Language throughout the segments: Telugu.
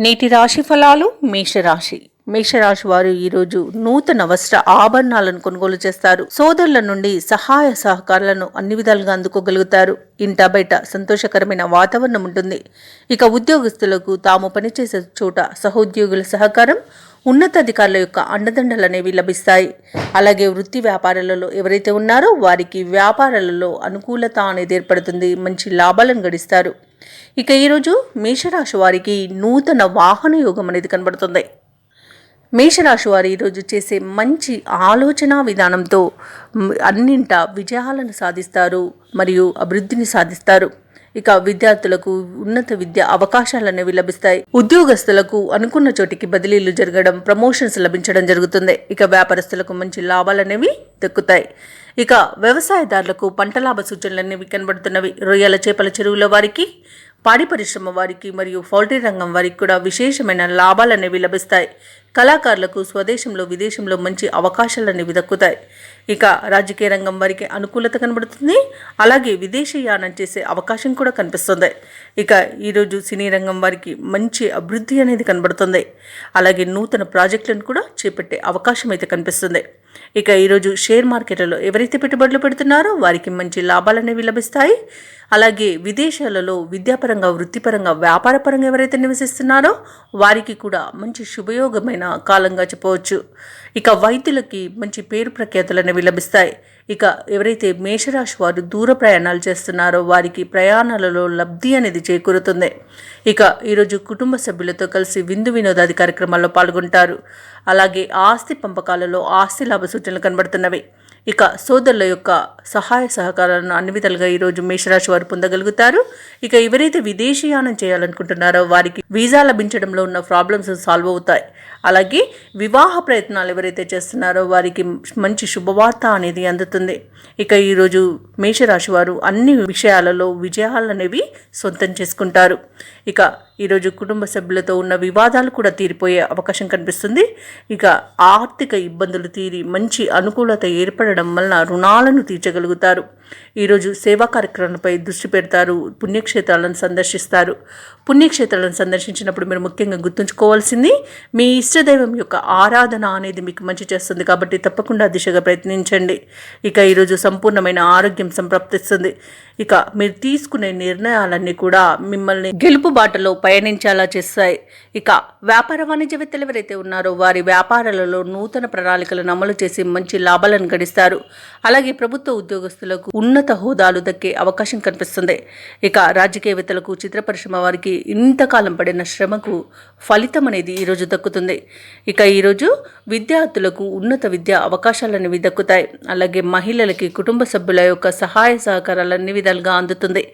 నేటి రాశి ఫలాలు. మేషరాశి వారు ఈరోజు నూతన వస్త్ర ఆభరణాలను కొనుగోలు చేస్తారు. సోదరుల నుండి సహాయ సహకారాలను అన్ని విధాలుగా అందుకోగలుగుతారు. ఇంట బయట సంతోషకరమైన వాతావరణం ఉంటుంది. ఇక ఉద్యోగస్తులకు తాము పనిచేసే చోట సహోద్యోగుల సహకారం, ఉన్నతాధికారుల యొక్క అండదండలు అనేవి లభిస్తాయి. అలాగే వృత్తి వ్యాపారాలలో ఎవరైతే ఉన్నారో వారికి వ్యాపారాలలో అనుకూలత అనేది ఏర్పడుతుంది. మంచి లాభాలను గడిస్తారు. ఇక ఈరోజు మేషరాశి వారికి నూతన వాహన యోగం అనేది కనబడుతుంది. మేషరాశి వారు ఈరోజు చేసే మంచి ఆలోచన విధానంతో అన్నింట విజయాలను సాధిస్తారు మరియు అభివృద్ధిని సాధిస్తారు. ఇక విద్యార్థులకు ఉన్నత విద్య అవకాశాలు అనేవి లభిస్తాయి. ఉద్యోగస్తులకు అనుకున్న చోటికి బదిలీలు జరగడం, ప్రమోషన్స్ లభించడం జరుగుతుంది. ఇక వ్యాపారస్తులకు మంచి లాభాలు అనేవి దక్కుతాయి. ఇక వ్యవసాయదారులకు పంట లాభ సూచనలు అనేవి కనబడుతున్నవి. రొయ్యల చేపల చెరువుల వారికి, పాడి పరిశ్రమ వారికి మరియు పౌల్ట్రీ రంగం వారికి కూడా విశేషమైన లాభాలు అనేవి లభిస్తాయి. కళాకారులకు స్వదేశంలో విదేశంలో మంచి అవకాశాలు అనేవి దక్కుతాయి. ఇక రాజకీయ రంగం వారికి అనుకూలత కనబడుతుంది. అలాగే విదేశీయానం చేసే అవకాశం కూడా కనిపిస్తుంది. ఇక ఈరోజు సినీ రంగం వారికి మంచి అభివృద్ధి అనేది కనబడుతుంది. అలాగే నూతన ప్రాజెక్టులను కూడా చేపట్టే అవకాశం అయితే కనిపిస్తుంది. ఇక ఈరోజు షేర్ మార్కెట్లలో ఎవరైతే పెట్టుబడులు పెడుతున్నారో వారికి మంచి లాభాలు అనేవి లభిస్తాయి. అలాగే విదేశాలలో విద్యాపరంగా, వృత్తిపరంగా, వ్యాపారపరంగా ఎవరైతే నివసిస్తున్నారో వారికి కూడా మంచి శుభయోగమైన కాలంగా చెప్పవచ్చు. ఇక వైద్యులకి మంచి పేరు ప్రఖ్యాతులు అనేవి లభిస్తాయి. ఇక ఎవరైతే మేషరాశి వారు దూర ప్రయాణాలు చేస్తున్నారో వారికి ప్రయాణాలలో లబ్ధి అనేది చేకూరుతుంది. ఇక ఈరోజు కుటుంబ సభ్యులతో కలిసి విందు వినోదాది కార్యక్రమాల్లో పాల్గొంటారు. అలాగే ఆస్తి పంపకాలలో ఆస్తి లాభ సూచనలు కనబడుతున్నవి. ఇక సోదరుల యొక్క సహాయ సహకారాలను అన్ని విధాలుగా ఈరోజు మేషరాశి వారు పొందగలుగుతారు. ఇక ఎవరైతే విదేశీయానం చేయాలనుకుంటున్నారో వారికి వీసా లభించడంలో ఉన్న ప్రాబ్లమ్స్ సాల్వ్ అవుతాయి. అలాగే వివాహ ప్రయత్నాలు ఎవరైతే చేస్తున్నారో వారికి మంచి శుభవార్త అనేది అందుతుంది. ఇక ఈరోజు మేషరాశి వారు అన్ని విషయాలలో విజయాలు అనేవి సొంతం చేసుకుంటారు. ఇక ఈరోజు కుటుంబ సభ్యులతో ఉన్న వివాదాలు కూడా తీరిపోయే అవకాశం కనిపిస్తుంది. ఇక ఆర్థిక ఇబ్బందులు తీరి మంచి అనుకూలత ఏర్పడడం వలన రుణాలను తీర్చగలుగుతారు. ఈరోజు సేవా కార్యక్రమాలపై దృష్టి పెడతారు. పుణ్యక్షేత్రాలను సందర్శిస్తారు. పుణ్యక్షేత్రాలను సందర్శించినప్పుడు మీరు ముఖ్యంగా గుర్తుంచుకోవాల్సింది మీ ఇష్టదైవం యొక్క ఆరాధన అనేది మీకు మంచి చేస్తుంది. కాబట్టి తప్పకుండా దిశగా ప్రయత్నించండి. ఇక ఈరోజు సంపూర్ణమైన ఆరోగ్యం సంప్రాప్తిస్తుంది. ఇక మీరు తీసుకునే నిర్ణయాలన్నీ కూడా మిమ్మల్ని గెలుపు బాటలో పయనించేలా చేస్తాయి. ఇక వ్యాపార వాణిజ్యవేత్తలు ఎవరైతే ఉన్నారో వారి వ్యాపారాలలో నూతన ప్రణాళికలను అమలు చేసి మంచి లాభాలను గడిస్తారు. అలాగే ప్రభుత్వ ఉద్యోగస్తులకు ఉన్నత హోదాలు దక్కే అవకాశం కనిపిస్తుంది. ఇక రాజకీయవేత్తలకు, చిత్ర పరిశ్రమ వారికి ఇంతకాలం పడిన శ్రమకు ఫలితం అనేది ఈరోజు దక్కుతుంది. ఇక ఈరోజు విద్యార్థులకు ఉన్నత విద్యా అవకాశాలు అనేవి దక్కుతాయి. అలాగే మహిళలకి కుటుంబ సభ్యుల యొక్క సహాయ సహకారాలు అన్ని విధాలుగా అందుతుంది.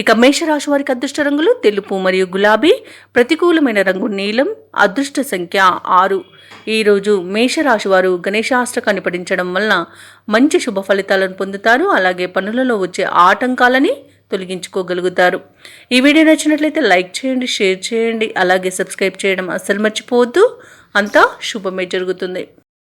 ఇక మేషరాశి వారికి అదృష్ట రంగులు తెలుపు మరియు గులాబీ, ప్రతికూలమైన రంగు నీలం, అదృష్ట సంఖ్య 6. ఈరోజు మేషరాశి వారు గణేశాష్టకాన్ని పఠించడం వలన మంచి శుభ ఫలితాలను పొందుతారు. అలాగే పనులలో వచ్చే ఆటంకాలని తొలగించుకోగలుగుతారు. ఈ వీడియో నచ్చినట్లయితే లైక్ చేయండి, షేర్ చేయండి, అలాగే సబ్స్క్రైబ్ చేయడం అస్సలు మర్చిపోవద్దు. అంతా శుభమే జరుగుతుంది.